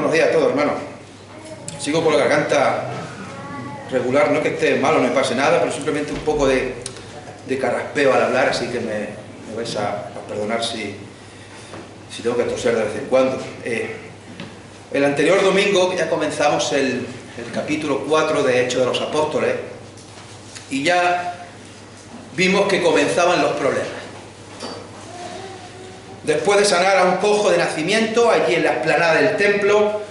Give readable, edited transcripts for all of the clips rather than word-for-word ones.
Buenos días a todos, hermanos. Sigo con la garganta regular, no que esté malo, no me pase nada, pero simplemente un poco de carraspeo al hablar, así que me vais a perdonar si tengo que toser de vez en cuando. El anterior domingo ya comenzamos el capítulo 4 de Hechos de los Apóstoles y ya vimos que comenzaban los problemas. Después de sanar a un cojo de nacimiento, allí en la explanada del templo,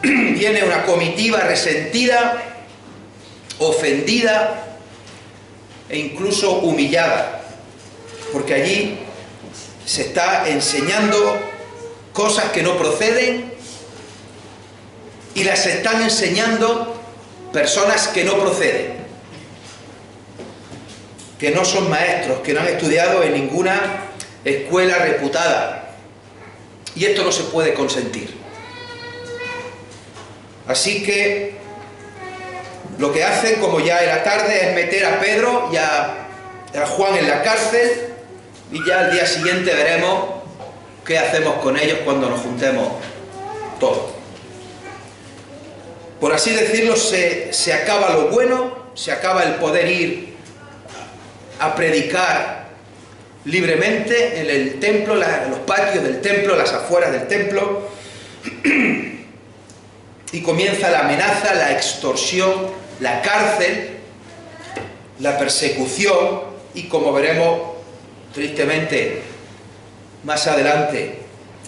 viene una comitiva resentida, ofendida e incluso humillada, porque allí se está enseñando cosas que no proceden y las están enseñando personas que no proceden, que no son maestros, que no han estudiado en ninguna escuela reputada, y esto no se puede consentir. Así que lo que hacen, como ya era tarde, es meter a Pedro y a Juan en la cárcel, y ya al día siguiente veremos qué hacemos con ellos cuando nos juntemos todos. Por así decirlo, se acaba lo bueno, se acaba el poder ir a predicar libremente en el templo, en los patios del templo, las afueras del templo, y comienza la amenaza, la extorsión, la cárcel, la persecución y, como veremos tristemente más adelante,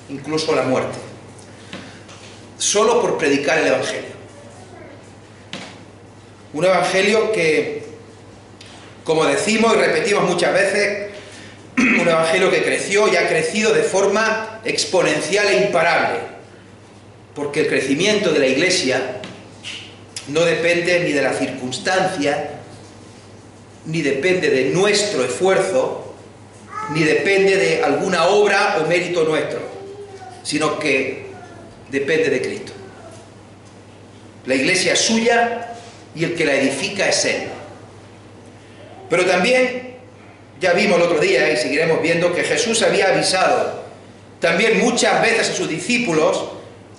incluso la muerte, solo por predicar el Evangelio. Un Evangelio que, como decimos y repetimos muchas veces, un Evangelio que creció y ha crecido de forma exponencial e imparable, porque el crecimiento de la Iglesia no depende ni de la circunstancia, ni depende de nuestro esfuerzo, ni depende de alguna obra o mérito nuestro, sino que depende de Cristo. La Iglesia es suya y el que la edifica es Él. Pero también, ya vimos el otro día y seguiremos viendo, que Jesús había avisado también muchas veces a sus discípulos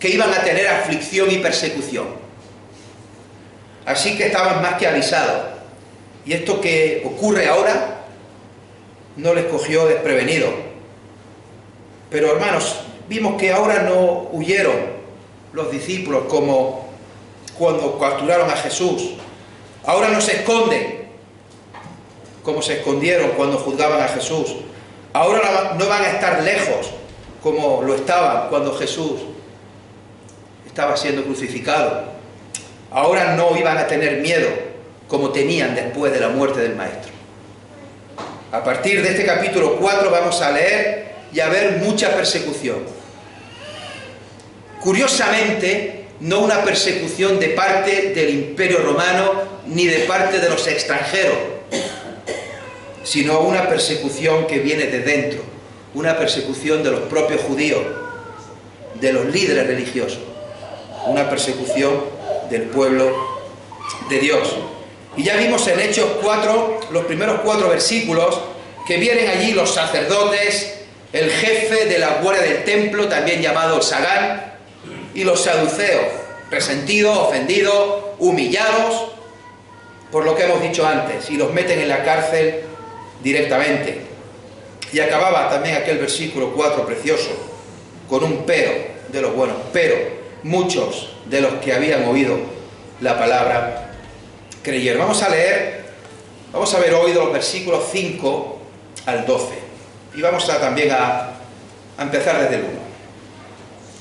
que iban a tener aflicción y persecución. Así que estaban más que avisados. Y esto que ocurre ahora no les cogió desprevenido. Pero hermanos, vimos que ahora no huyeron los discípulos como cuando capturaron a Jesús. Ahora no se esconden como se escondieron cuando juzgaban a Jesús. Ahora no van a estar lejos como lo estaban cuando Jesús estaba siendo crucificado. Ahora no iban a tener miedo como tenían después de la muerte del Maestro. A partir de este capítulo 4 vamos a leer y a ver mucha persecución. Curiosamente, no una persecución de parte del Imperio Romano ni de parte de los extranjeros, sino una persecución que viene de dentro, una persecución de los propios judíos, de los líderes religiosos, una persecución del pueblo de Dios. Y ya vimos en Hechos 4, los primeros 4 versículos, que vienen allí los sacerdotes, el jefe de la guardia del templo, también llamado el Sagán, y los saduceos, resentidos, ofendidos, humillados por lo que hemos dicho antes, y los meten en la cárcel directamente. Y acababa también aquel versículo 4 precioso, con un pero de los buenos, pero muchos de los que habían oído la palabra creyeron. Vamos a ver hoy de los versículos 5 al 12, y vamos también a empezar desde el 1.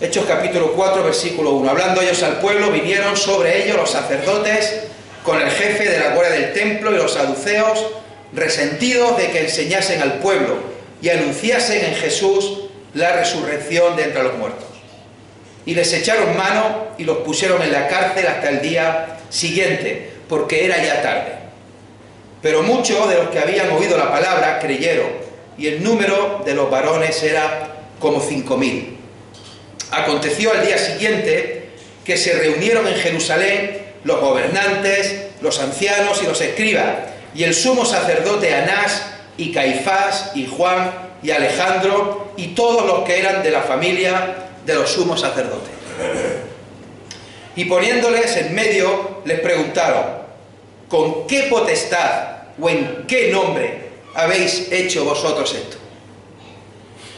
Hechos capítulo 4, versículo 1. Hablando ellos al pueblo, vinieron sobre ellos los sacerdotes con el jefe de la guardia del templo y los saduceos, resentidos de que enseñasen al pueblo y anunciasen en Jesús la resurrección de entre los muertos. Y les echaron mano y los pusieron en la cárcel hasta el día siguiente, porque era ya tarde. Pero muchos de los que habían oído la palabra creyeron, y el número de los varones era como 5.000. Aconteció al día siguiente que se reunieron en Jerusalén los gobernantes, los ancianos y los escribas, y el sumo sacerdote Anás, y Caifás, y Juan, y Alejandro, y todos los que eran de la familia de los sumos sacerdotes. Y poniéndoles en medio, les preguntaron: ¿con qué potestad o en qué nombre habéis hecho vosotros esto?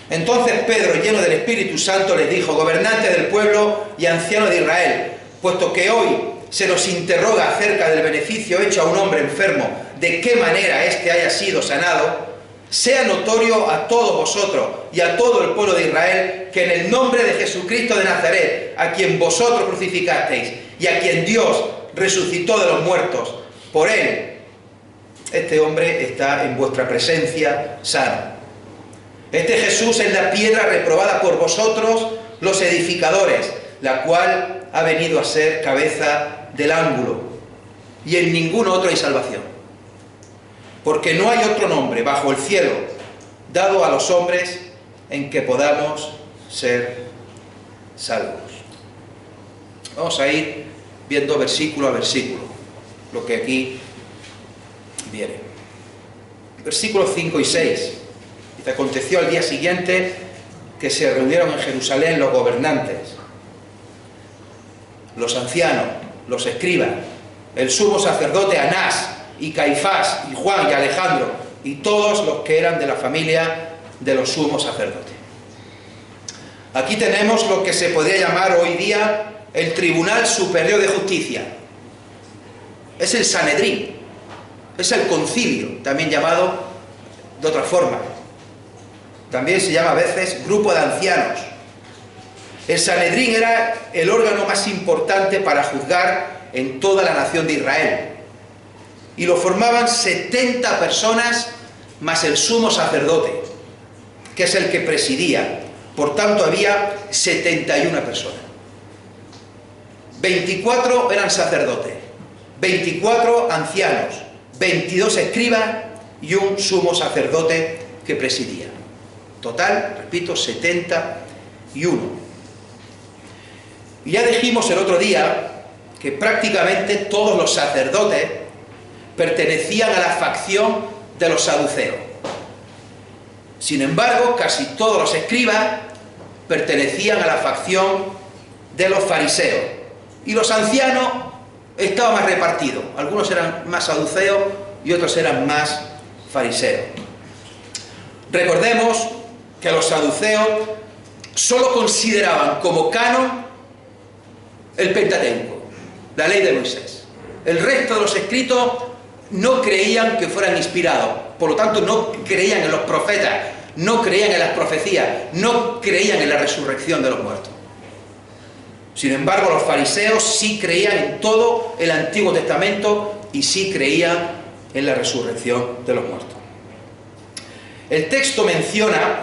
Entonces Pedro, lleno del Espíritu Santo, les dijo: gobernantes del pueblo y ancianos de Israel, puesto que hoy se nos interroga acerca del beneficio hecho a un hombre enfermo, de qué manera éste haya sido sanado, sea notorio a todos vosotros y a todo el pueblo de Israel que en el nombre de Jesucristo de Nazaret, a quien vosotros crucificasteis y a quien Dios resucitó de los muertos, por él, este hombre está en vuestra presencia sano. Este Jesús es la piedra reprobada por vosotros, los edificadores, la cual ha venido a ser cabeza del ángulo, y en ningún otro hay salvación. Porque no hay otro nombre bajo el cielo dado a los hombres en que podamos ser salvos. Vamos a ir viendo versículo a versículo lo que aquí viene. Versículos 5 y 6. Dice: aconteció al día siguiente que se reunieron en Jerusalén los gobernantes, los ancianos, los escribas, el sumo sacerdote Anás, y Caifás, y Juan, y Alejandro, y todos los que eran de la familia de los sumos sacerdotes. Aquí tenemos lo que se podría llamar hoy día el Tribunal Superior de Justicia. Es el Sanedrín, es el concilio, también llamado de otra forma. También se llama a veces grupo de ancianos. El Sanedrín era el órgano más importante para juzgar en toda la nación de Israel. Y lo formaban 70 personas más el sumo sacerdote, que es el que presidía. Por tanto, había 71 personas. 24 eran sacerdotes, 24 ancianos, 22 escribas y un sumo sacerdote que presidía. Total, repito, 71. Y ya dijimos el otro día que prácticamente todos los sacerdotes pertenecían a la facción de los saduceos. Sin embargo, casi todos los escribas pertenecían a la facción de los fariseos. Y los ancianos estaban más repartidos. Algunos eran más saduceos y otros eran más fariseos. Recordemos que los saduceos solo consideraban como canon el Pentateuco, la ley de Moisés. El resto de los escritos no creían que fueran inspirados, por lo tanto no creían en los profetas, no creían en las profecías, no creían en la resurrección de los muertos. Sin embargo, los fariseos sí creían en todo el Antiguo Testamento y sí creían en la resurrección de los muertos. El texto menciona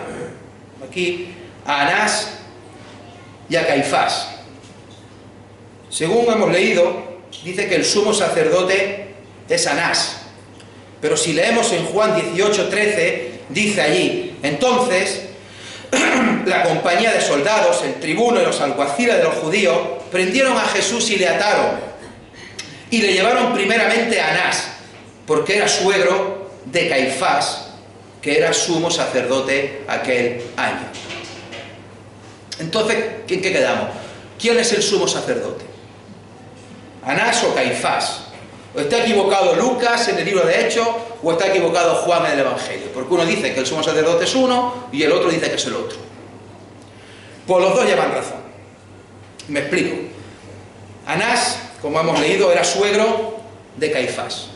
aquí a Anás y a Caifás. Según hemos leído, dice que el sumo sacerdote es Anás. Pero si leemos en Juan 18:13, dice allí: entonces la compañía de soldados, el tribuno y los alguaciles de los judíos prendieron a Jesús y le ataron. Y le llevaron primeramente a Anás, porque era suegro de Caifás, que era sumo sacerdote aquel año. Entonces, ¿en qué quedamos? ¿Quién es el sumo sacerdote? ¿Anás o Caifás? ¿O está equivocado Lucas en el libro de Hechos o está equivocado Juan en el Evangelio? Porque uno dice que el sumo sacerdote es uno y el otro dice que es el otro. Pues los dos llevan razón. Me explico. Anás, como hemos leído, era suegro de Caifás.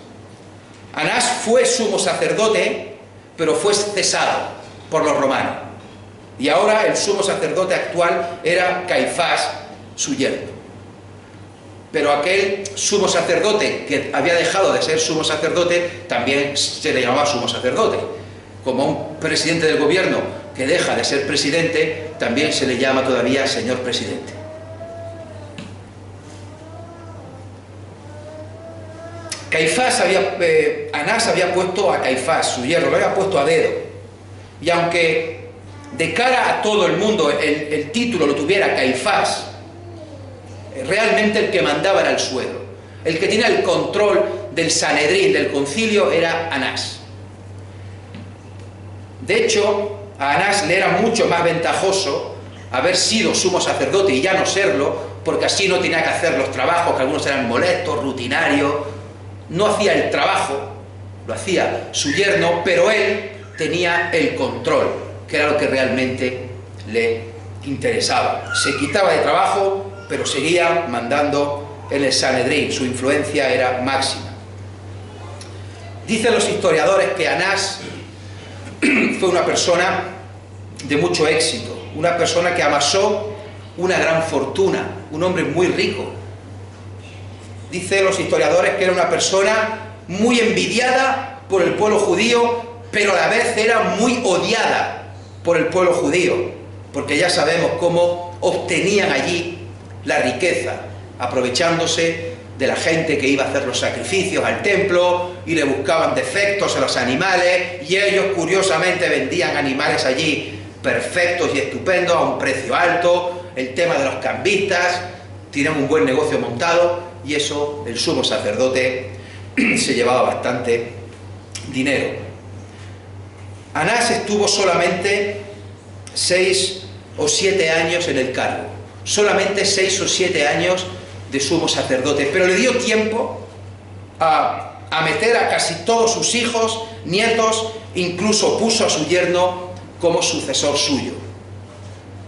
Anás fue sumo sacerdote, pero fue cesado por los romanos. Y ahora el sumo sacerdote actual era Caifás, su yerno. Pero aquel sumo sacerdote que había dejado de ser sumo sacerdote también se le llamaba sumo sacerdote. Como un presidente del gobierno que deja de ser presidente, también se le llama todavía señor presidente. Anás había puesto a Caifás, su yerno, lo había puesto a dedo. Y aunque de cara a todo el mundo el título lo tuviera Caifás, realmente el que mandaba era el suegro. El que tenía el control del Sanedrín, del concilio, era Anás. De hecho, a Anás le era mucho más ventajoso haber sido sumo sacerdote y ya no serlo, porque así no tenía que hacer los trabajos, que algunos eran molestos, rutinarios. No hacía el trabajo, lo hacía su yerno, pero él tenía el control, que era lo que realmente le interesaba. Se quitaba de trabajo, pero seguía mandando en el Sanedrín, su influencia era máxima. Dicen los historiadores que Anás fue una persona de mucho éxito, una persona que amasó una gran fortuna, un hombre muy rico. Dicen los historiadores que era una persona muy envidiada por el pueblo judío, pero a la vez era muy odiada por el pueblo judío, porque ya sabemos cómo obtenían allí la riqueza, aprovechándose de la gente que iba a hacer los sacrificios al templo y le buscaban defectos a los animales, y ellos curiosamente vendían animales allí perfectos y estupendos a un precio alto. El tema de los cambistas, tienen un buen negocio montado, y eso el sumo sacerdote se llevaba bastante dinero. Anás estuvo solamente 6 o 7 años en el cargo, solamente 6 o 7 años de sumo sacerdote, pero le dio tiempo a meter a casi todos sus hijos, nietos, incluso puso a su yerno como sucesor suyo.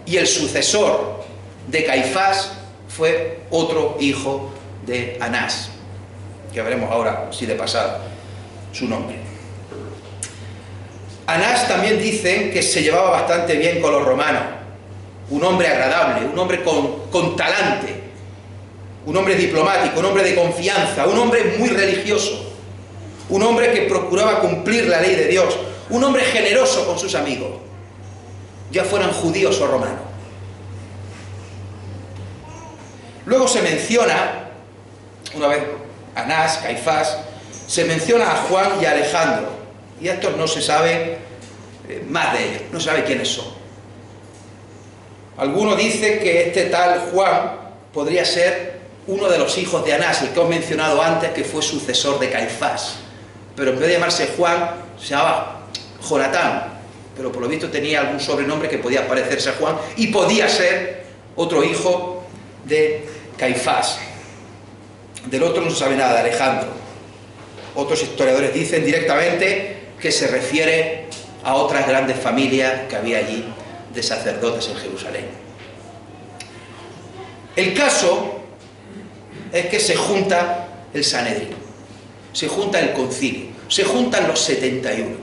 Y el sucesor de Caifás fue otro hijo de Anás, que veremos ahora, si de pasada, su nombre. Anás también dicen que se llevaba bastante bien con los romanos, un hombre agradable, un hombre con talante, un hombre diplomático, un hombre de confianza, un hombre muy religioso, un hombre que procuraba cumplir la ley de Dios, un hombre generoso con sus amigos, ya fueran judíos o romanos. Luego se menciona, una vez Anás, Caifás, se menciona a Juan y a Alejandro, y estos no se sabe más de ellos, no se sabe quiénes son. Algunos dicen que este tal Juan podría ser uno de los hijos de Anás, el que os he mencionado antes, que fue sucesor de Caifás, pero en vez de llamarse Juan, se llamaba Jonatán, pero por lo visto tenía algún sobrenombre que podía parecerse a Juan, y podía ser otro hijo de Caifás. Del otro no se sabe nada, de Alejandro. Otros historiadores dicen directamente que se refiere a otras grandes familias que había allí de sacerdotes en Jerusalén. El caso es que se junta el Sanedrín, se junta el concilio, se juntan los 71.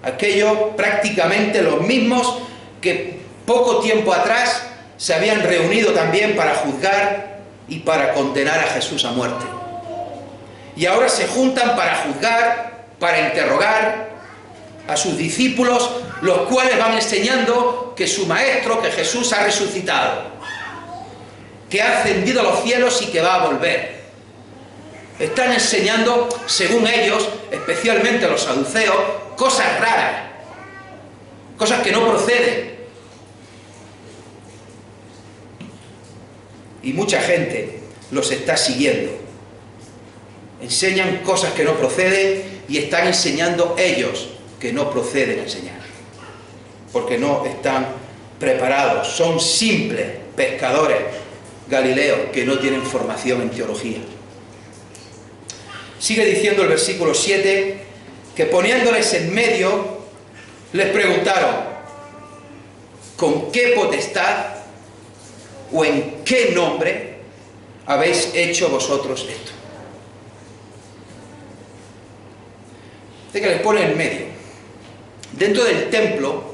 Aquellos prácticamente los mismos que poco tiempo atrás se habían reunido también para juzgar y para condenar a Jesús a muerte. Y ahora se juntan para juzgar, para interrogar a sus discípulos, los cuales van enseñando que su maestro, que Jesús ha resucitado, que ha ascendido a los cielos y que va a volver. Están enseñando, según ellos, especialmente los saduceos, cosas raras, cosas que no proceden. Y mucha gente los está siguiendo. Enseñan cosas que no proceden y están enseñando ellos que no proceden a enseñar, porque no están preparados, son simples pescadores galileos que no tienen formación en teología. Sigue diciendo el versículo 7 que poniéndoles en medio les preguntaron: ¿con qué potestad o en qué nombre habéis hecho vosotros esto? De que les pone en medio. Dentro del templo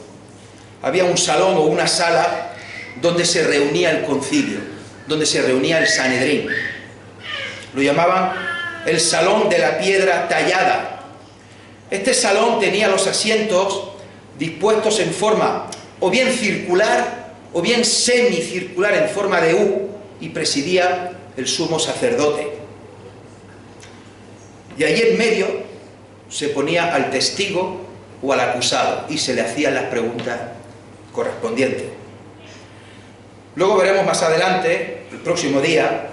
había un salón o una sala donde se reunía el concilio, donde se reunía el Sanedrín. Lo llamaban el salón de la piedra tallada. Este salón tenía los asientos dispuestos en forma o bien circular o bien semicircular en forma de U, y presidía el sumo sacerdote. Y allí en medio se ponía al testigo o al acusado y se le hacían las preguntas correspondientes. Luego veremos más adelante, el próximo día,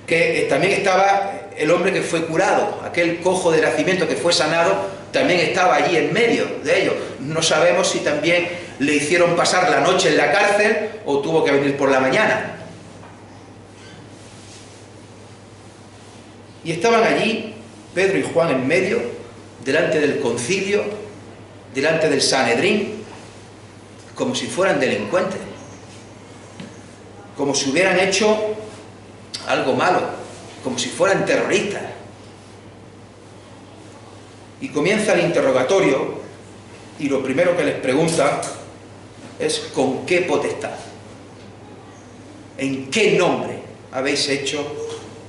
que también estaba el hombre que fue curado, aquel cojo de nacimiento que fue sanado, también estaba allí en medio de ellos. No sabemos si también le hicieron pasar la noche en la cárcel o tuvo que venir por la mañana. Y estaban allí Pedro y Juan en medio, delante del concilio, delante del Sanedrín, como si fueran delincuentes, como si hubieran hecho algo malo, como si fueran terroristas. Y comienza el interrogatorio, y lo primero que les pregunta es: ¿con qué potestad? ¿En qué nombre habéis hecho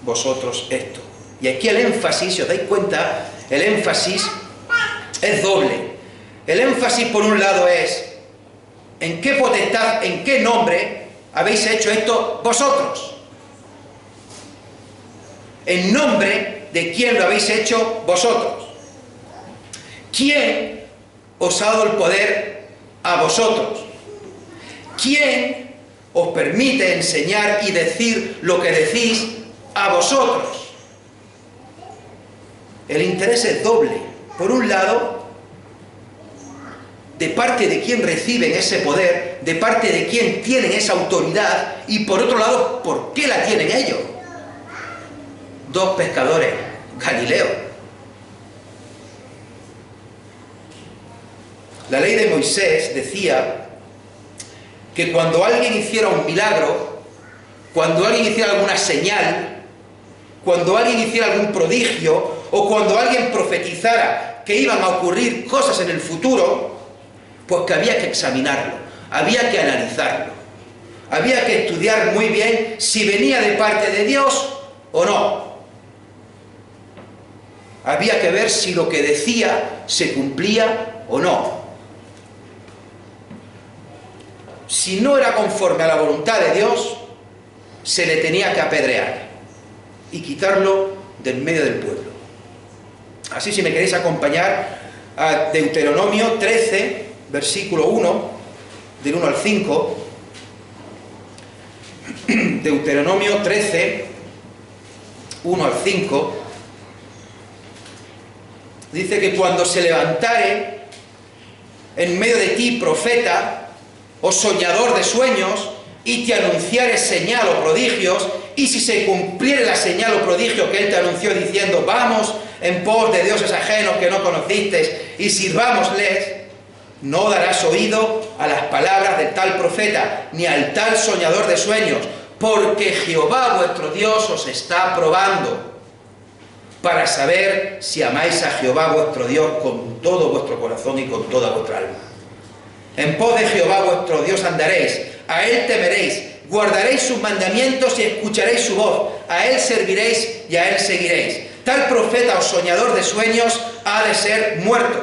vosotros esto? Y aquí el énfasis, si os dais cuenta, el énfasis es doble. El énfasis, por un lado, es: ¿en qué potestad, en qué nombre habéis hecho esto vosotros? ¿En nombre de quién lo habéis hecho vosotros? ¿Quién os ha dado el poder a vosotros? ¿Quién os permite enseñar y decir lo que decís a vosotros? El interés es doble. Por un lado, de parte de quien reciben ese poder, de parte de quien tienen esa autoridad, y por otro lado, ¿por qué la tienen ellos? Dos pescadores galileos. La ley de Moisés decía que cuando alguien hiciera un milagro, cuando alguien hiciera alguna señal, cuando alguien hiciera algún prodigio, o cuando alguien profetizara que iban a ocurrir cosas en el futuro, pues que había que examinarlo, había que analizarlo, había que estudiar muy bien si venía de parte de Dios o no. Había que ver si lo que decía se cumplía o no. Si no era conforme a la voluntad de Dios, se le tenía que apedrear y quitarlo del medio del pueblo. Así, si me queréis acompañar a Deuteronomio 13, versículo 1, del 1 al 5. Deuteronomio 13, 1 al 5. Dice que cuando se levantare en medio de ti profeta o soñador de sueños, y te anunciare señal o prodigios, y si se cumpliere la señal o prodigio que él te anunció diciendo: vamos en pos de dioses ajenos que no conocisteis y sirvámosles, no darás oído a las palabras del tal profeta, ni al tal soñador de sueños, porque Jehová vuestro Dios os está probando, para saber si amáis a Jehová vuestro Dios con todo vuestro corazón y con toda vuestra alma. En pos de Jehová vuestro Dios andaréis, a él temeréis, guardaréis sus mandamientos y escucharéis su voz, a él serviréis y a él seguiréis. Tal profeta o soñador de sueños ha de ser muerto,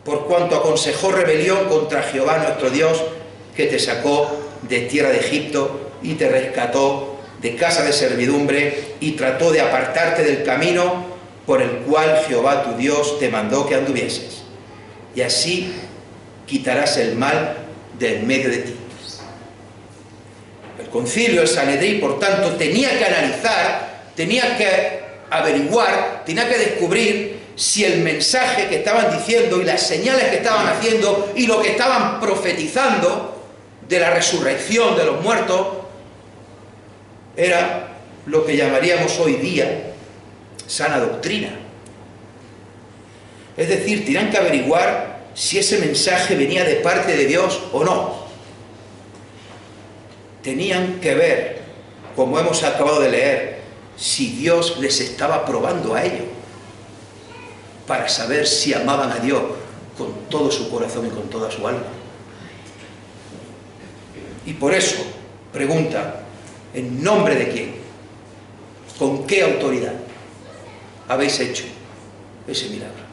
por cuanto aconsejó rebelión contra Jehová nuestro Dios, que te sacó de tierra de Egipto y te rescató de casa de servidumbre, y trató de apartarte del camino por el cual Jehová tu Dios te mandó que anduvieses. Y así quitarás el mal del medio de ti. El concilio, el Sanedrín, por tanto, tenía que analizar, tenía que averiguar, tenía que descubrir si el mensaje que estaban diciendo y las señales que estaban haciendo y lo que estaban profetizando de la resurrección de los muertos era lo que llamaríamos hoy día sana doctrina. Es decir, tenían que averiguar si ese mensaje venía de parte de Dios o no. Tenían que ver, como hemos acabado de leer, si Dios les estaba probando a ellos, para saber si amaban a Dios con todo su corazón y con toda su alma. Y por eso pregunta: ¿en nombre de quién? ¿Con qué autoridad habéis hecho ese milagro?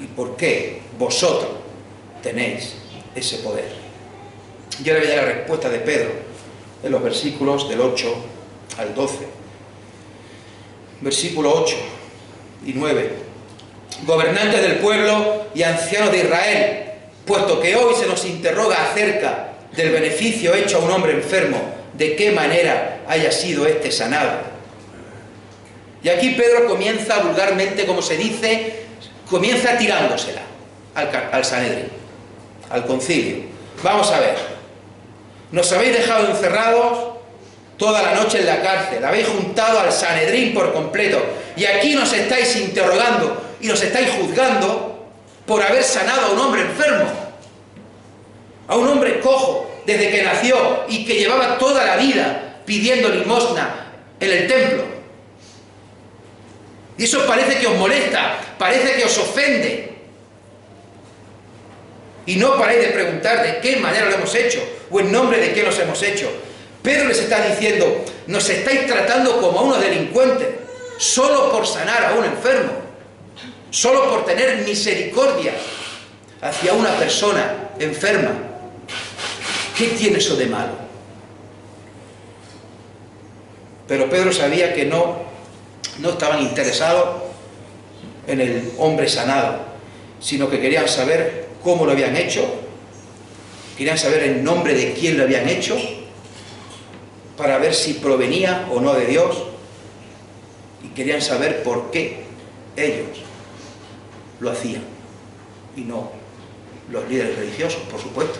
¿Y por qué vosotros tenéis ese poder? Y ahora viene la respuesta de Pedro en los versículos del 8 al 12. Versículo 8 y 9. Gobernantes del pueblo y ancianos de Israel, puesto que hoy se nos interroga acerca del beneficio hecho a un hombre enfermo, de qué manera haya sido éste sanado. Y aquí Pedro comienza vulgarmente, como se dice, comienza tirándosela al Sanedrín, al concilio. Vamos a ver, nos habéis dejado encerrados, toda la noche en la cárcel, habéis juntado al Sanedrín por completo, y aquí nos estáis interrogando y nos estáis juzgando por haber sanado a un hombre enfermo, a un hombre cojo desde que nació y que llevaba toda la vida pidiendo limosna en el templo. Y eso parece que os molesta, parece que os ofende. Y no paráis de preguntar de qué manera lo hemos hecho o en nombre de qué los hemos hecho. Pedro les está diciendo, nos estáis tratando como a unos delincuentes, solo por sanar a un enfermo, solo por tener misericordia hacia una persona enferma. ¿Qué tiene eso de malo? Pero Pedro sabía que no estaban interesados en el hombre sanado, sino que querían saber cómo lo habían hecho, querían saber en nombre de quién lo habían hecho, para ver si provenía o no de Dios, y querían saber por qué ellos lo hacían, y no los líderes religiosos, por supuesto.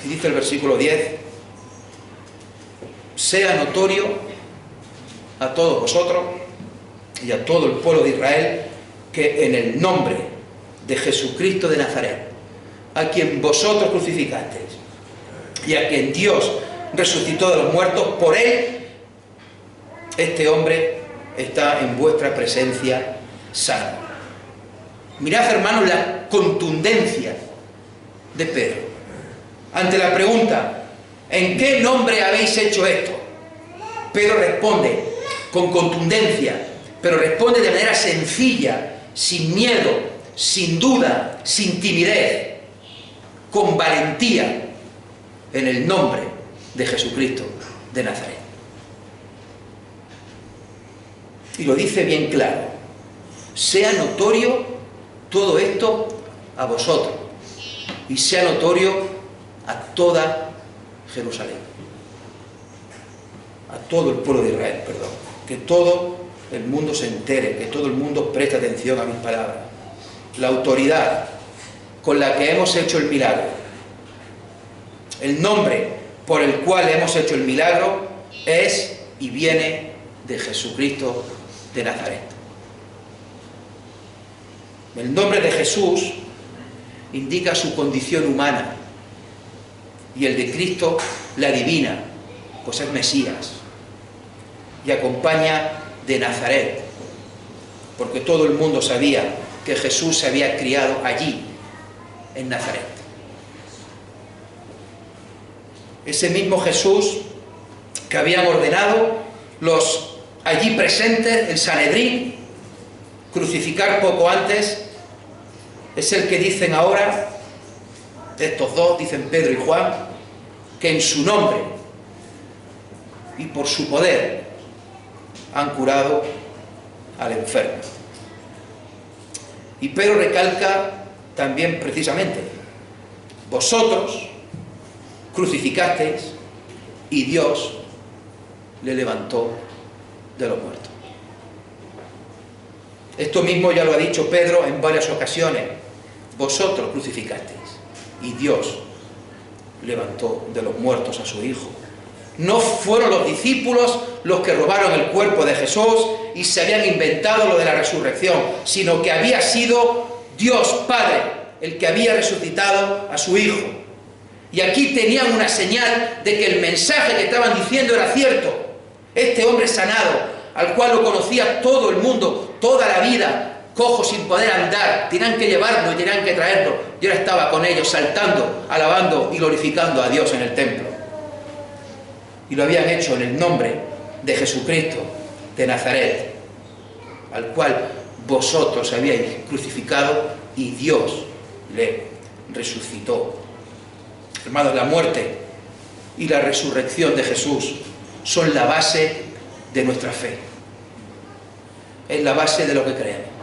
Y dice el versículo 10, sea notorio a todos vosotros y a todo el pueblo de Israel que en el nombre de Jesucristo de Nazaret, a quien vosotros crucificasteis y a quien Dios resucitó de los muertos, por él este hombre está en vuestra presencia sano. Mirad, hermanos, la contundencia de Pedro ante la pregunta, ¿en qué nombre habéis hecho esto? Pedro responde con contundencia, pero responde de manera sencilla, sin miedo, sin duda, sin timidez, con valentía, en el nombre de Jesucristo de Nazaret. Y lo dice bien claro, sea notorio todo esto a vosotros y sea notorio a toda Jerusalén, a todo el pueblo de Israel, perdón, que todo el mundo se entere, que todo el mundo preste atención a mis palabras. La autoridad con la que hemos hecho el milagro, el nombre por el cual hemos hecho el milagro es y viene de Jesucristo de Nazaret. El nombre de Jesús indica su condición humana y el de Cristo la divina, pues es Mesías y acompaña de Nazaret, porque todo el mundo sabía que Jesús se había criado allí, en Nazaret. Ese mismo Jesús que habían ordenado los allí presentes, el Sanedrín, crucificar poco antes, es el que dicen ahora, estos dos, dicen Pedro y Juan, que en su nombre y por su poder han curado al enfermo. Y Pedro recalca también precisamente, vosotros crucificasteis y Dios le levantó de los muertos. Esto mismo ya lo ha dicho Pedro en varias ocasiones, vosotros crucificasteis y Dios levantó de los muertos a su Hijo. No fueron los discípulos los que robaron el cuerpo de Jesús y se habían inventado lo de la resurrección, sino que había sido Dios Padre el que había resucitado a su Hijo. Y aquí tenían una señal de que el mensaje que estaban diciendo era cierto. Este hombre sanado, al cual lo conocía todo el mundo, toda la vida, cojo sin poder andar, tenían que llevarlo y tenían que traerlo, y ahora estaba con ellos saltando, alabando y glorificando a Dios en el templo. Y lo habían hecho en el nombre de Jesucristo de Nazaret, al cual vosotros habíais crucificado y Dios le resucitó. Hermanos, la muerte y la resurrección de Jesús son la base de nuestra fe. Es la base de lo que creemos.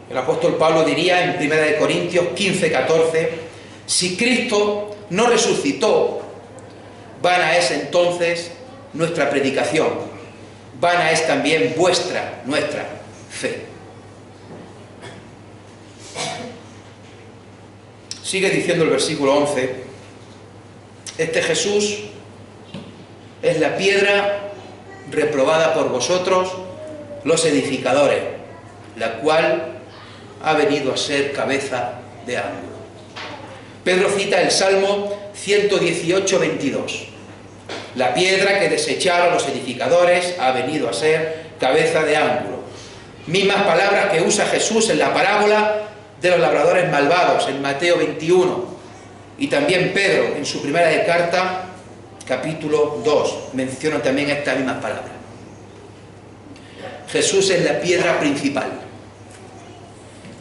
El apóstol Pablo diría en 1 Corintios 15:14, si Cristo no resucitó, vana es entonces nuestra predicación, vana es también nuestra fe. Sigue diciendo el versículo 11, Este Jesús es la piedra reprobada por vosotros, los edificadores, la cual ha venido a ser cabeza de ángulo. Pedro cita el Salmo 118, 22. La piedra que desecharon los edificadores ha venido a ser cabeza de ángulo. Mismas palabras que usa Jesús en la parábola de los labradores malvados, en Mateo 21. Y también Pedro, en su primera carta, capítulo 2, menciona también estas mismas palabras. Jesús es la piedra principal,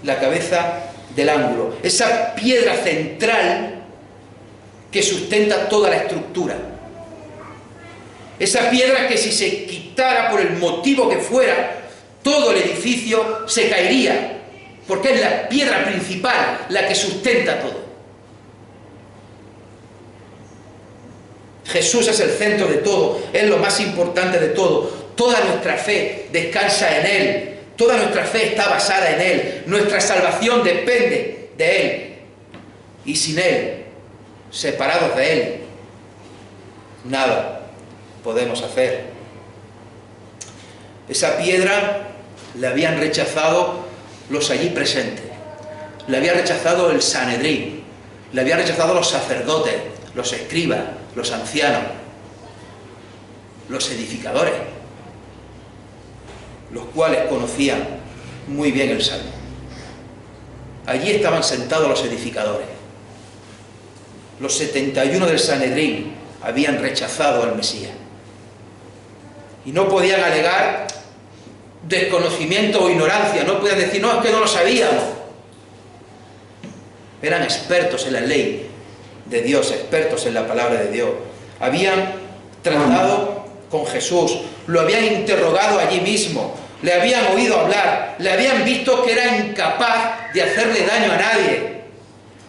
la cabeza del ángulo, esa piedra central que sustenta toda la estructura. Esa piedra que si se quitara por el motivo que fuera, todo el edificio se caería, porque es la piedra principal la que sustenta todo. Jesús es el centro de todo, es lo más importante de todo. Toda nuestra fe descansa en Él, toda nuestra fe está basada en Él, nuestra salvación depende de Él. Y sin Él, separados de Él, nada podemos hacer. Esa piedra la habían rechazado los allí presentes, la había rechazado el Sanedrín, la habían rechazado los sacerdotes, los escribas, los ancianos, los edificadores, los cuales conocían muy bien el Salmo. Allí estaban sentados los edificadores. Los 71 del Sanedrín habían rechazado al Mesías. Y no podían alegar desconocimiento o ignorancia, no podían decir, no, es que no lo sabíamos. Eran expertos en la ley de Dios, expertos en la palabra de Dios. Habían tratado con Jesús, lo habían interrogado allí mismo, le habían oído hablar, le habían visto que era incapaz de hacerle daño a nadie.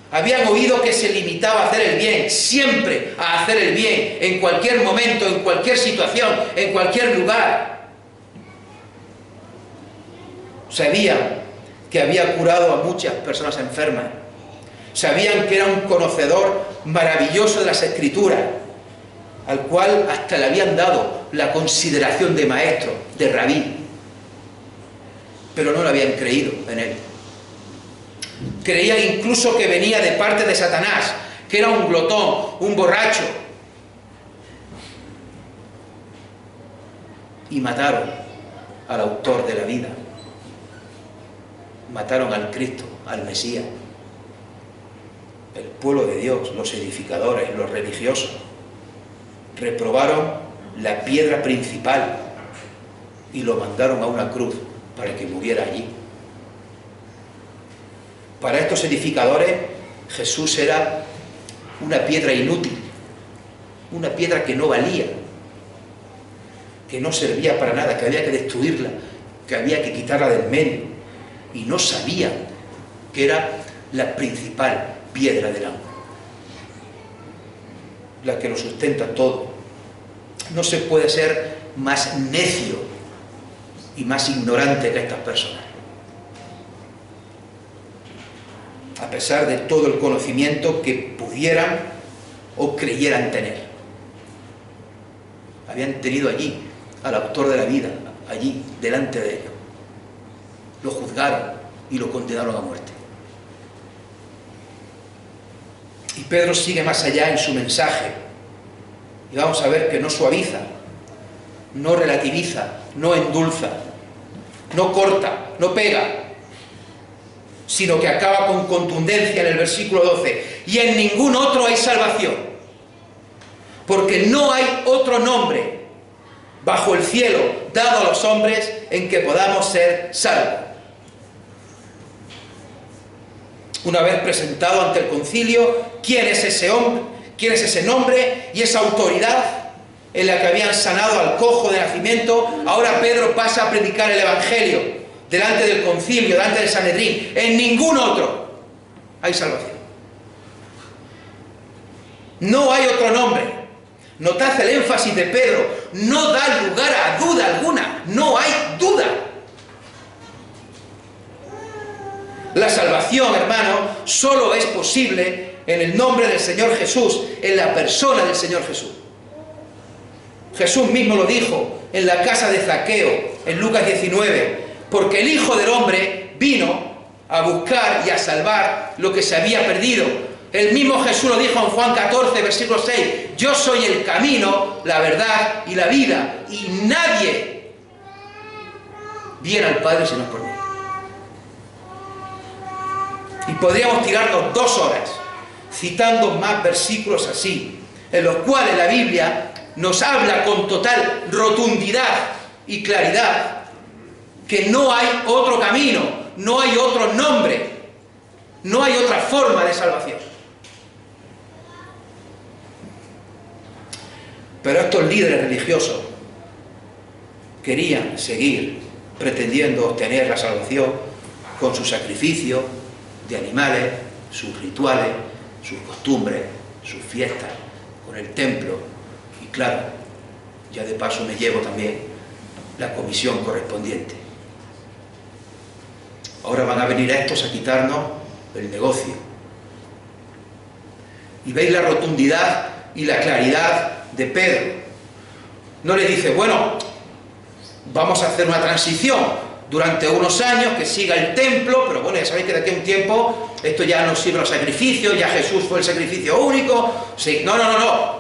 Habían oído que se limitaba a hacer el bien, siempre a hacer el bien, en cualquier momento, en cualquier situación, en cualquier lugar. Sabían que había curado a muchas personas enfermas. Sabían que era un conocedor maravilloso de las Escrituras, al cual hasta le habían dado la consideración de maestro, de rabí. Pero no lo habían creído en él. Creían incluso que venía de parte de Satanás, que era un glotón, un borracho. Y mataron al autor de la vida. Mataron al Cristo, al Mesías. El pueblo de Dios, los edificadores, los religiosos, reprobaron la piedra principal y lo mandaron a una cruz para que muriera allí. Para estos edificadores, Jesús era una piedra inútil, una piedra que no valía, que no servía para nada, que había que destruirla, que había que quitarla del medio. Y no sabían que era la principal piedra del ángulo, la que lo sustenta todo. No se puede ser más necio y más ignorante que estas personas, a pesar de todo el conocimiento que pudieran o creyeran tener. Habían tenido allí al autor de la vida, allí delante de ellos. Lo juzgaron y lo condenaron a muerte. Y Pedro sigue más allá en su mensaje. Y vamos a ver que no suaviza, no relativiza, no endulza, no corta, no pega, sino que acaba con contundencia en el versículo 12. Y en ningún otro hay salvación, porque no hay otro nombre bajo el cielo dado a los hombres en que podamos ser salvos. Una vez presentado ante el concilio, ¿quién es ese hombre? ¿Quién es ese nombre y esa autoridad en la que habían sanado al cojo de nacimiento? Ahora Pedro pasa a predicar el Evangelio delante del concilio, delante del Sanedrín. En ningún otro hay salvación. No hay otro nombre. Notad el énfasis de Pedro. No da lugar a duda alguna. No hay duda. La salvación, hermano, solo es posible en el nombre del Señor Jesús, en la persona del Señor Jesús. Jesús mismo lo dijo en la casa de Zaqueo, en Lucas 19, porque el Hijo del Hombre vino a buscar y a salvar lo que se había perdido. El mismo Jesús lo dijo en Juan 14, versículo 6, yo soy el camino, la verdad y la vida, y nadie viene al Padre si no es por mí. Y podríamos tirarnos 2 horas citando más versículos así, en los cuales la Biblia nos habla con total rotundidad y claridad que no hay otro camino, no hay otro nombre, no hay otra forma de salvación. Pero estos líderes religiosos querían seguir pretendiendo obtener la salvación con sus sacrificios de animales, sus rituales, sus costumbres, sus fiestas, con el templo. Y claro, ya de paso me llevo también la comisión correspondiente. Ahora van a venir estos a quitarnos el negocio. Y veis la rotundidad y la claridad de Pedro. No le dice, bueno, vamos a hacer una transición durante unos años, que siga el templo, pero bueno, ya sabéis que de aquí a un tiempo esto ya no sirve los sacrificios, ya Jesús fue el sacrificio único. Sí, no,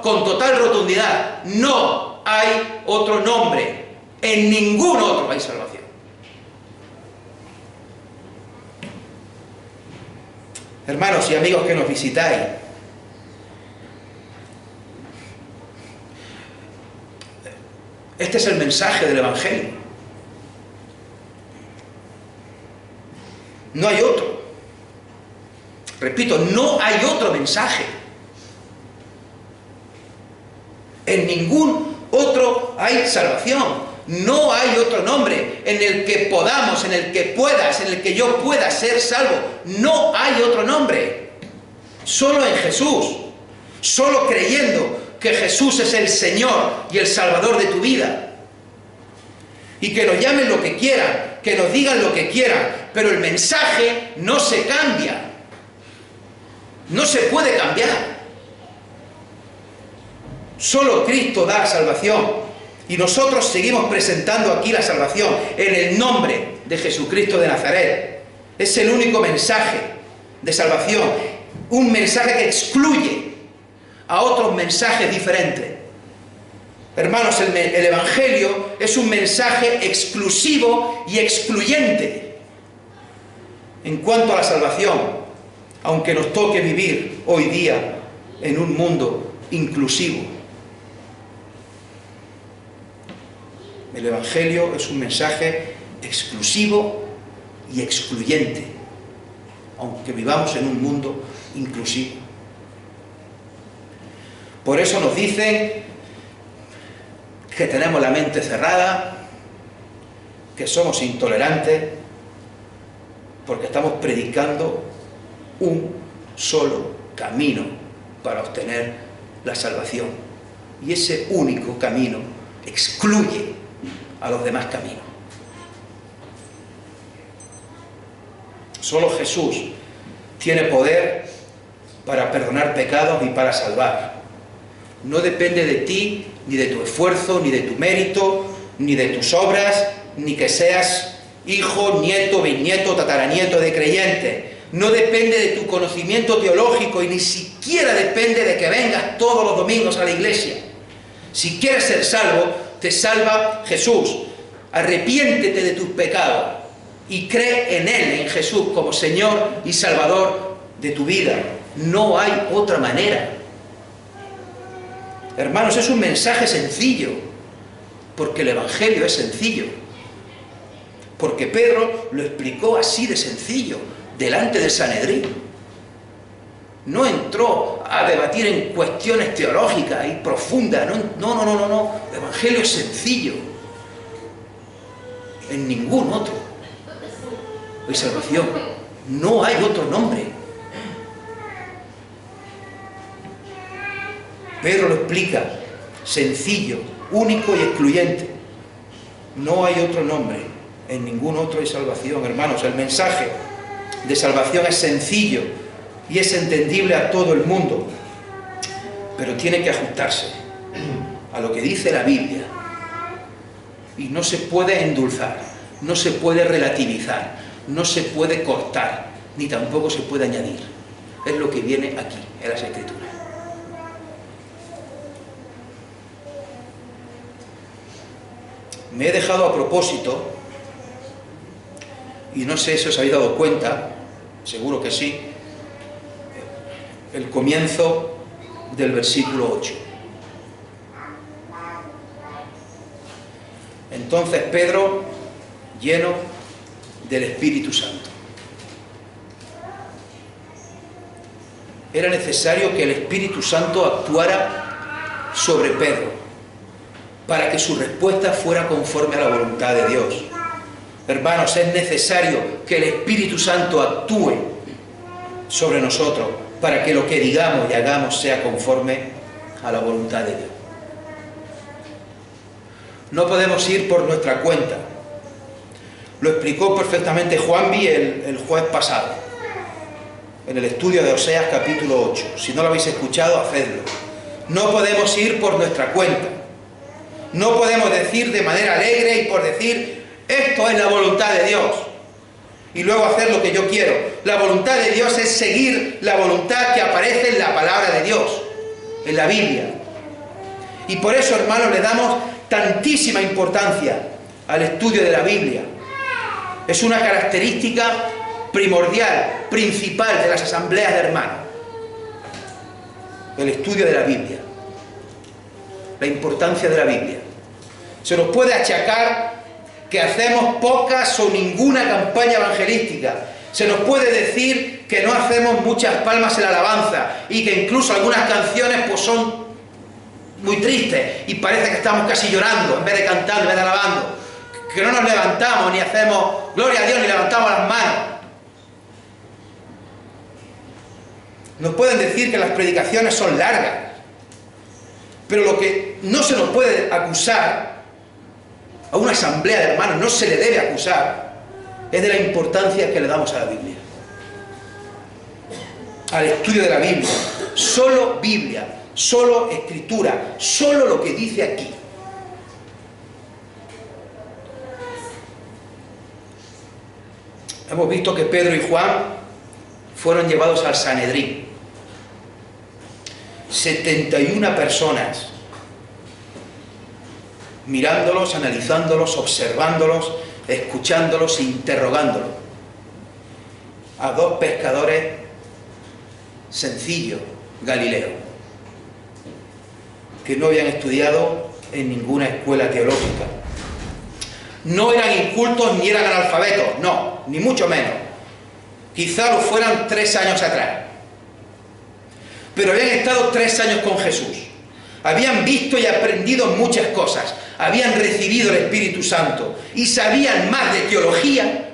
con total rotundidad, no hay otro nombre, en ningún otro hay salvación. Hermanos y amigos que nos visitáis, este es el mensaje del Evangelio. No hay otro. Repito, no hay otro mensaje. En ningún otro hay salvación. No hay otro nombre en el que podamos, en el que puedas, en el que yo pueda ser salvo. No hay otro nombre. Solo en Jesús. Solo creyendo que Jesús es el Señor y el Salvador de tu vida. Y que nos llamen lo que quieran, que nos digan lo que quieran, pero el mensaje no se cambia. No se puede cambiar. Solo Cristo da salvación. Y nosotros seguimos presentando aquí la salvación en el nombre de Jesucristo de Nazaret. Es el único mensaje de salvación. Un mensaje que excluye a otros mensajes diferentes. Hermanos, el Evangelio es un mensaje exclusivo y excluyente en cuanto a la salvación, aunque nos toque vivir hoy día en un mundo inclusivo. El Evangelio es un mensaje exclusivo y excluyente, aunque vivamos en un mundo inclusivo. Por eso nos dicen que tenemos la mente cerrada, que somos intolerantes, porque estamos predicando un solo camino para obtener la salvación. Y ese único camino excluye a los demás caminos. Solo Jesús tiene poder para perdonar pecados y para salvar. No depende de ti, ni de tu esfuerzo, ni de tu mérito, ni de tus obras, ni que seas hijo, nieto, bisnieto, tataranieto de creyente. No depende de tu conocimiento teológico y ni siquiera depende de que vengas todos los domingos a la iglesia. Si quieres ser salvo, te salva Jesús. Arrepiéntete de tus pecados y cree en Él, en Jesús, como Señor y Salvador de tu vida. No hay otra manera. Hermanos, es un mensaje sencillo, porque el Evangelio es sencillo. Porque Pedro lo explicó así de sencillo, delante del Sanedrín. No entró a debatir en cuestiones teológicas y profundas. No. El Evangelio es sencillo. En ningún otro hay salvación. No hay otro nombre. Pedro lo explica, sencillo, único y excluyente. No hay otro nombre, en ningún otro hay salvación. Hermanos, el mensaje de salvación es sencillo y es entendible a todo el mundo, pero tiene que ajustarse a lo que dice la Biblia, y no se puede endulzar, no se puede relativizar, no se puede cortar, ni tampoco se puede añadir. Es lo que viene aquí, en las Escrituras. Me he dejado a propósito, y no sé si os habéis dado cuenta, seguro que sí, el comienzo del versículo 8. Entonces Pedro, lleno del Espíritu Santo. Era necesario que el Espíritu Santo actuara sobre Pedro para que su respuesta fuera conforme a la voluntad de Dios. Hermanos, es necesario que el Espíritu Santo actúe sobre nosotros para que lo que digamos y hagamos sea conforme a la voluntad de Dios. No podemos ir por nuestra cuenta. Lo explicó perfectamente Juanvi el jueves pasado, en el estudio de Oseas capítulo 8. Si no lo habéis escuchado, hacedlo. No podemos ir por nuestra cuenta. No podemos decir de manera alegre y por decir, esto es la voluntad de Dios, y luego hacer lo que yo quiero. La voluntad de Dios es seguir la voluntad que aparece en la palabra de Dios, en la Biblia. Y por eso, hermanos, le damos tantísima importancia al estudio de la Biblia. Es una característica primordial, principal de las asambleas de hermanos. El estudio de la Biblia. La importancia de la Biblia. Se nos puede achacar que hacemos pocas o ninguna campaña evangelística. Se nos puede decir que no hacemos muchas palmas en la alabanza y que incluso algunas canciones pues son muy tristes y parece que estamos casi llorando en vez de cantando, en vez de alabando. Que no nos levantamos ni hacemos gloria a Dios ni levantamos las manos. Nos pueden decir que las predicaciones son largas, pero lo que no se nos puede acusar a una asamblea de hermanos, no se le debe acusar, es de la importancia que le damos a la Biblia, al estudio de la Biblia. Solo Biblia, solo Escritura, solo lo que dice aquí. Hemos visto que Pedro y Juan fueron llevados al Sanedrín. 71 personas mirándolos, analizándolos, observándolos, escuchándolos, interrogándolos. A dos pescadores sencillos, galileos, que no habían estudiado en ninguna escuela teológica. No eran incultos ni eran analfabetos, no, ni mucho menos. Quizá lo fueran 3 años atrás. Pero habían estado 3 años con Jesús. Habían visto y aprendido muchas cosas. Habían recibido el Espíritu Santo y sabían más de teología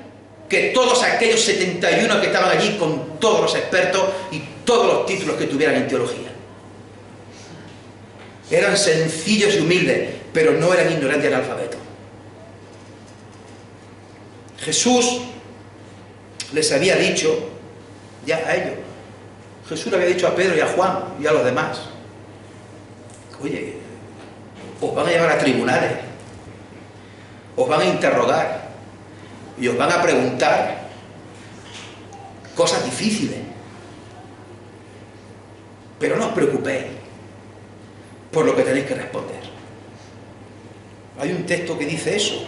que todos aquellos 71 que estaban allí con todos los expertos y todos los títulos que tuvieran en teología. Eran sencillos y humildes, pero no eran ignorantes y analfabetos. Jesús les había dicho, ya a ellos, Jesús le había dicho a Pedro y a Juan y a los demás, oye, os van a llevar a tribunales, os van a interrogar y os van a preguntar cosas difíciles, pero no os preocupéis por lo que tenéis que responder. Hay un texto que dice eso,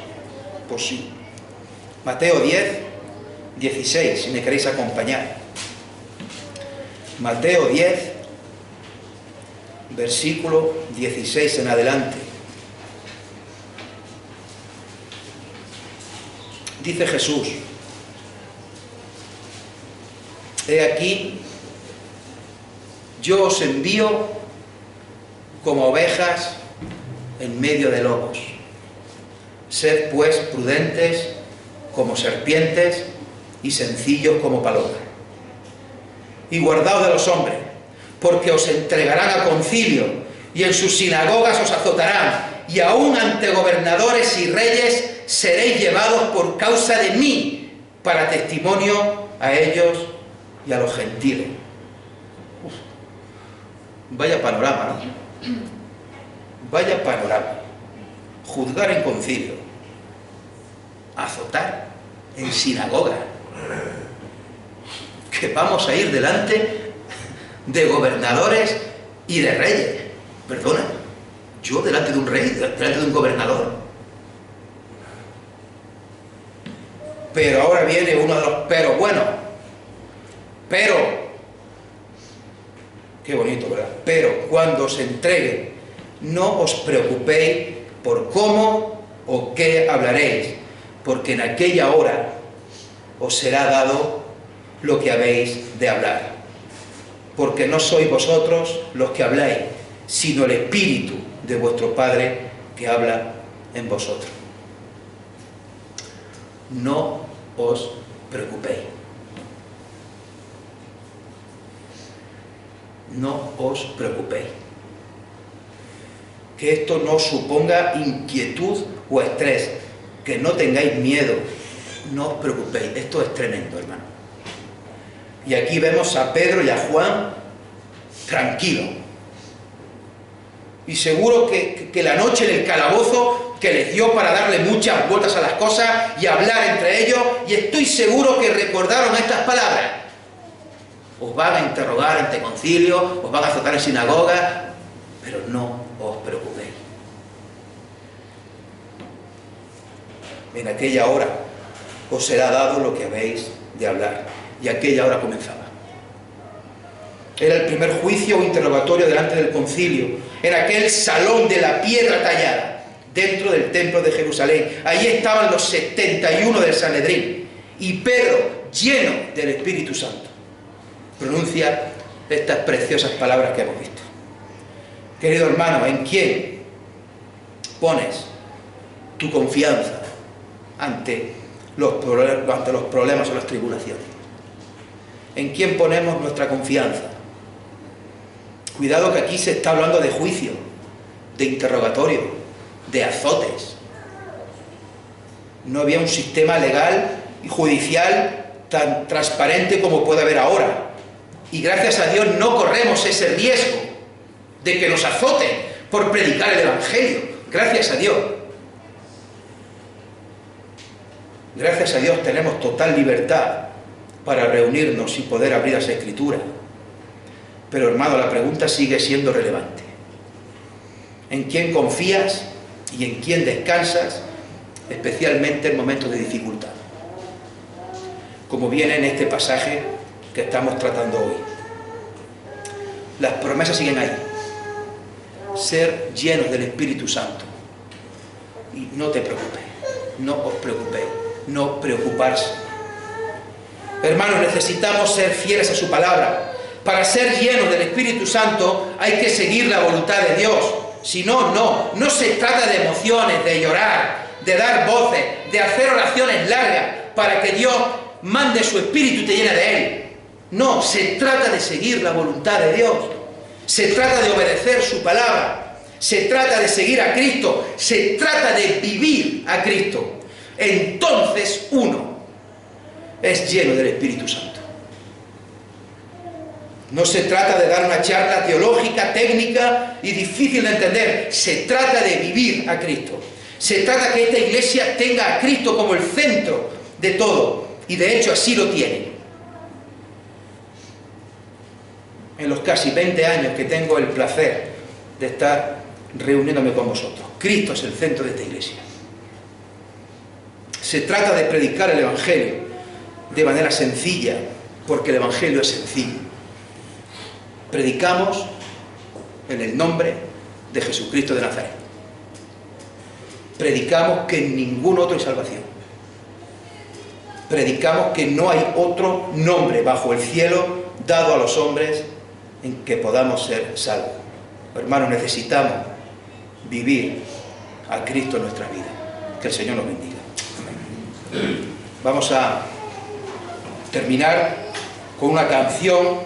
por sí. Mateo 10, 16, si me queréis acompañar. Mateo 10, versículo 16 en adelante. Dice Jesús: he aquí, yo os envío como ovejas en medio de lobos. Sed pues prudentes como serpientes y sencillos como palomas. Y guardaos de los hombres, porque os entregarán a concilio, y en sus sinagogas os azotarán, y aún ante gobernadores y reyes seréis llevados por causa de mí, para testimonio a ellos y a los gentiles. Uf, vaya panorama, ¿no? Vaya panorama. Juzgar en concilio, azotar en sinagoga, que vamos a ir delante de gobernadores y de reyes. Perdona, yo delante de un rey, delante de un gobernador. Pero ahora viene uno de los pero buenos. Pero, qué bonito, ¿verdad? Pero cuando os entregue, no os preocupéis por cómo o qué hablaréis, porque en aquella hora os será dado lo que habéis de hablar. Porque no sois vosotros los que habláis, sino el Espíritu de vuestro Padre que habla en vosotros. No os preocupéis. No os preocupéis. Que esto no os suponga inquietud o estrés, que no tengáis miedo, no os preocupéis. Esto es tremendo, hermano. Y aquí vemos a Pedro y a Juan tranquilos. Y seguro que la noche en el calabozo que les dio para darle muchas vueltas a las cosas y hablar entre ellos, y estoy seguro que recordaron estas palabras. Os van a interrogar ante concilio, os van a azotar en sinagoga, pero no os preocupéis. En aquella hora os será dado lo que habéis de hablar. Y aquella hora comenzaba. Era el primer juicio o interrogatorio delante del concilio, en aquel salón de la piedra tallada, dentro del templo de Jerusalén. Allí estaban los 71 del Sanedrín, y Pedro, lleno del Espíritu Santo, pronuncia estas preciosas palabras que hemos visto. Querido hermano, ¿en quién pones tu confianza ante los problemas o las tribulaciones? ¿En quién ponemos nuestra confianza? Cuidado que aquí se está hablando de juicio, de interrogatorio, de azotes. No había un sistema legal y judicial tan transparente como puede haber ahora. Y gracias a Dios no corremos ese riesgo de que nos azoten por predicar el Evangelio. Gracias a Dios. Gracias a Dios tenemos total libertad para reunirnos y poder abrir las Escrituras. Pero hermano, la pregunta sigue siendo relevante. ¿En quién confías y en quién descansas, especialmente en momentos de dificultad? Como viene en este pasaje que estamos tratando hoy. Las promesas siguen ahí. Ser llenos del Espíritu Santo. Y no te preocupes, no os preocupéis, no preocuparse. Hermanos, necesitamos ser fieles a su palabra. Para ser llenos del Espíritu Santo hay que seguir la voluntad de Dios. Si no, no se trata de emociones, de llorar, de dar voces, de hacer oraciones largas para que Dios mande su Espíritu y te llene de Él. No, se trata de seguir la voluntad de Dios. Se trata de obedecer su palabra. Se trata de seguir a Cristo. Se trata de vivir a Cristo. Entonces uno es lleno del Espíritu Santo. No se trata de dar una charla teológica, técnica y difícil de entender. Se trata de vivir a Cristo. Se trata que esta iglesia tenga a Cristo como el centro de todo. Y de hecho así lo tiene. En los casi 20 años que tengo el placer de estar reuniéndome con vosotros, Cristo es el centro de esta iglesia. Se trata de predicar el Evangelio de manera sencilla, porque el Evangelio es sencillo. Predicamos en el nombre de Jesucristo de Nazaret. Predicamos que en ningún otro hay salvación. Predicamos que no hay otro nombre bajo el cielo dado a los hombres en que podamos ser salvos. Hermanos, necesitamos vivir a Cristo en nuestra vida. Que el Señor nos bendiga. Amén. Vamos a terminar con una canción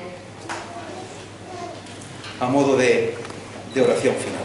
a modo de oración final.